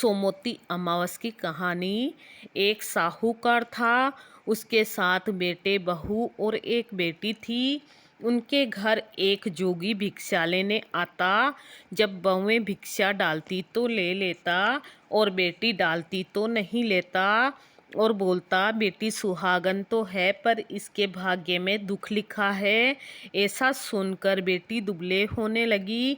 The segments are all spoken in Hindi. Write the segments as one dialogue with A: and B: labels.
A: सोमवती अमावस की कहानी। एक साहूकार था, उसके साथ बेटे बहू और एक बेटी थी। उनके घर एक जोगी भिक्षा लेने आता। जब बहुएं भिक्षा डालती तो ले लेता और बेटी डालती तो नहीं लेता, और बोलता बेटी सुहागन तो है पर इसके भाग्य में दुख लिखा है। ऐसा सुनकर बेटी दुबले होने लगी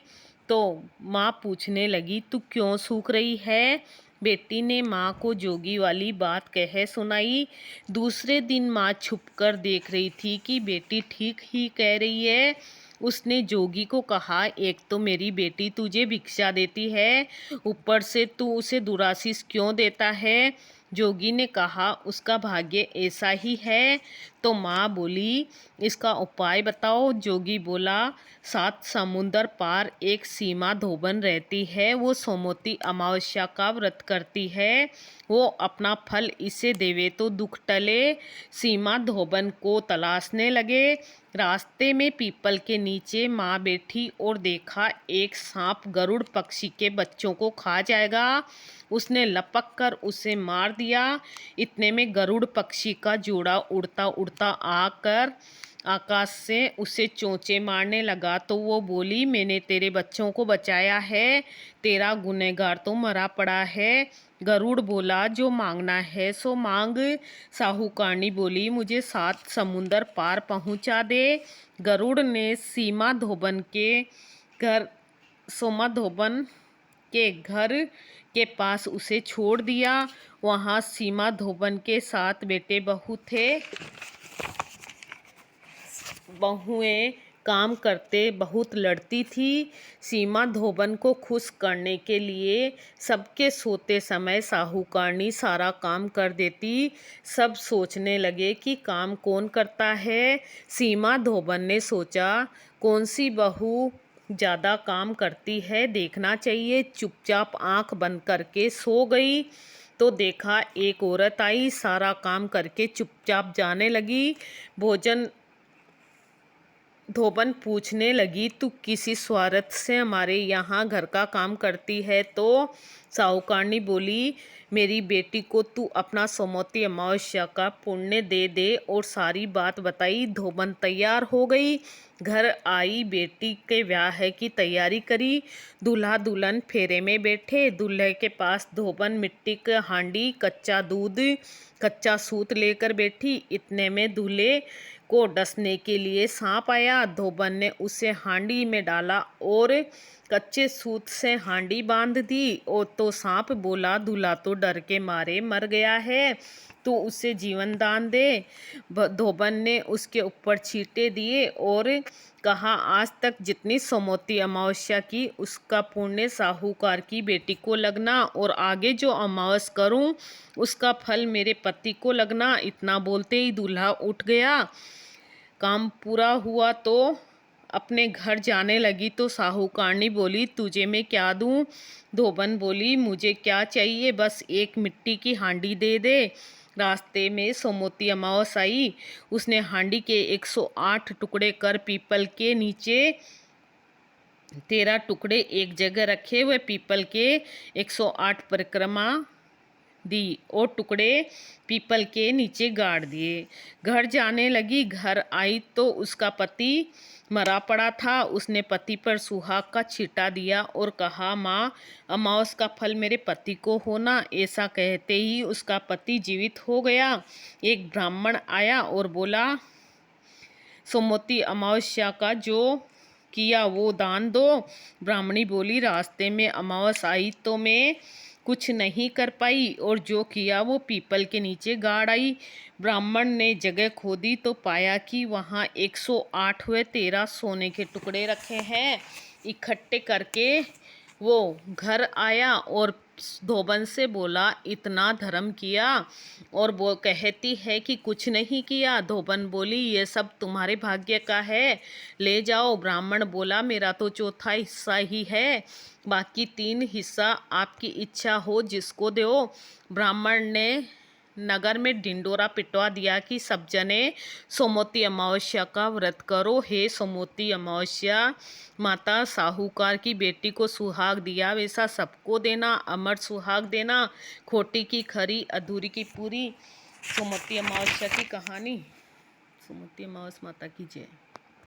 A: तो माँ पूछने लगी, तू क्यों सूख रही है? बेटी ने माँ को जोगी वाली बात कह सुनाई। दूसरे दिन माँ छुपकर देख रही थी कि बेटी ठीक ही कह रही है। उसने जोगी को कहा, एक तो मेरी बेटी तुझे भिक्षा देती है, ऊपर से तू उसे दुराशीष क्यों देता है? जोगी ने कहा, उसका भाग्य ऐसा ही है। तो माँ बोली, इसका उपाय बताओ। जोगी बोला, 7 समुंदर पार एक सीमा धोबन रहती है, वो सोमवती अमावस्या का व्रत करती है। वो अपना फल इसे देवे तो दुख टले। सीमा धोबन को तलाशने लगे। रास्ते में पीपल के नीचे माँ बैठी और देखा एक सांप गरुड़ पक्षी के बच्चों को खा जाएगा। उसने लपक कर उसे मार दिया। इतने में गरुड़ पक्षी का जोड़ा उड़ता उड़ता आकर आकाश से उसे चोंचे मारने लगा। तो वो बोली, मैंने तेरे बच्चों को बचाया है, तेरा गुनहगार तो मरा पड़ा है। गरुड़ बोला, जो मांगना है सो मांग। साहूकारनी बोली, मुझे 7 समुंदर पार पहुंचा दे। गरुड़ ने सोमा धोबन के घर के पास उसे छोड़ दिया। वहाँ सीमा धोबन के 7 बेटे बहू थे। बहुएं काम करते बहुत लड़ती थी। सीमा धोबन को खुश करने के लिए सबके सोते समय साहूकारनी सारा काम कर देती। सब सोचने लगे कि काम कौन करता है। सीमा धोबन ने सोचा, कौन सी बहू ज़्यादा काम करती है, देखना चाहिए। चुपचाप आंख बंद करके सो गई तो देखा एक औरत आई, सारा काम करके चुपचाप जाने लगी। भोजन धोबन पूछने लगी, तू किसी स्वार्थ से हमारे यहाँ घर का काम करती है? तो साहूकारनी बोली, मेरी बेटी को तू अपना सोमवती अमावस्या का पुण्य दे दे। और सारी बात बताई। धोबन तैयार हो गई, घर आई, बेटी के ब्याह की तैयारी करी। दूल्हा दुल्हन फेरे में बैठे। दूल्हे के पास धोबन मिट्टी का हांडी, कच्चा दूध, कच्चा सूत लेकर बैठी। इतने में दूल्हे को डसने के लिए सांप आया। धोबन ने उसे हांडी में डाला और कच्चे सूत से हांडी बांध दी। और तो सांप बोला, दूल्हा तो डर के मारे मर गया है, तो उसे जीवन दान दे। धोबन ने उसके ऊपर छींटे दिए और कहा, आज तक जितनी सोमवती अमावस्या की उसका पुण्य साहूकार की बेटी को लगना, और आगे जो अमावस करूं उसका फल मेरे पति को लगना। इतना बोलते ही दूल्हा उठ गया। काम पूरा हुआ तो अपने घर जाने लगी तो साहूकारनी बोली, तुझे मैं क्या दूं? धोबन बोली, मुझे क्या चाहिए, बस एक मिट्टी की हांडी दे दे। रास्ते में सोमवती अमावस आई। उसने हांडी के 108 टुकड़े कर पीपल के नीचे 13 टुकड़े एक जगह रखे हुए पीपल के 108 परिक्रमा दी और टुकड़े पीपल के नीचे गाड़ दिए। घर जाने लगी। घर आई तो उसका पति मरा पड़ा था। उसने पति पर सुहाग का छींटा दिया और कहा, माँ, अमावस का फल मेरे पति को होना। ऐसा कहते ही उसका पति जीवित हो गया। एक ब्राह्मण आया और बोला, सोमवती अमावस्या का जो किया वो दान दो। ब्राह्मणी बोली, रास्ते में अमावस आई तो मैं कुछ नहीं कर पाई, और जो किया वो पीपल के नीचे गाड़ आई। ब्राह्मण ने जगह खोदी तो पाया कि वहाँ 108 हुए 13 सोने के टुकड़े रखे हैं। इकट्ठे करके वो घर आया और धोबन से बोला, इतना धर्म किया और वो कहती है कि कुछ नहीं किया। धोबन बोली, ये सब तुम्हारे भाग्य का है, ले जाओ। ब्राह्मण बोला, मेरा तो चौथा हिस्सा ही है, बाकी 3 हिस्सा आपकी इच्छा हो जिसको दो। ब्राह्मण ने नगर में ढिंडोरा पिटवा दिया कि सब जने सोमवती अमावस्या का व्रत करो। हे सोमवती अमावस्या, माता साहूकार की बेटी को सुहाग दिया वैसा सबको देना, अमर सुहाग देना, खोटी की खरी अधूरी की पूरी। सोमवती अमावस्या की कहानी। सोमवती अमावस्या माता की जय।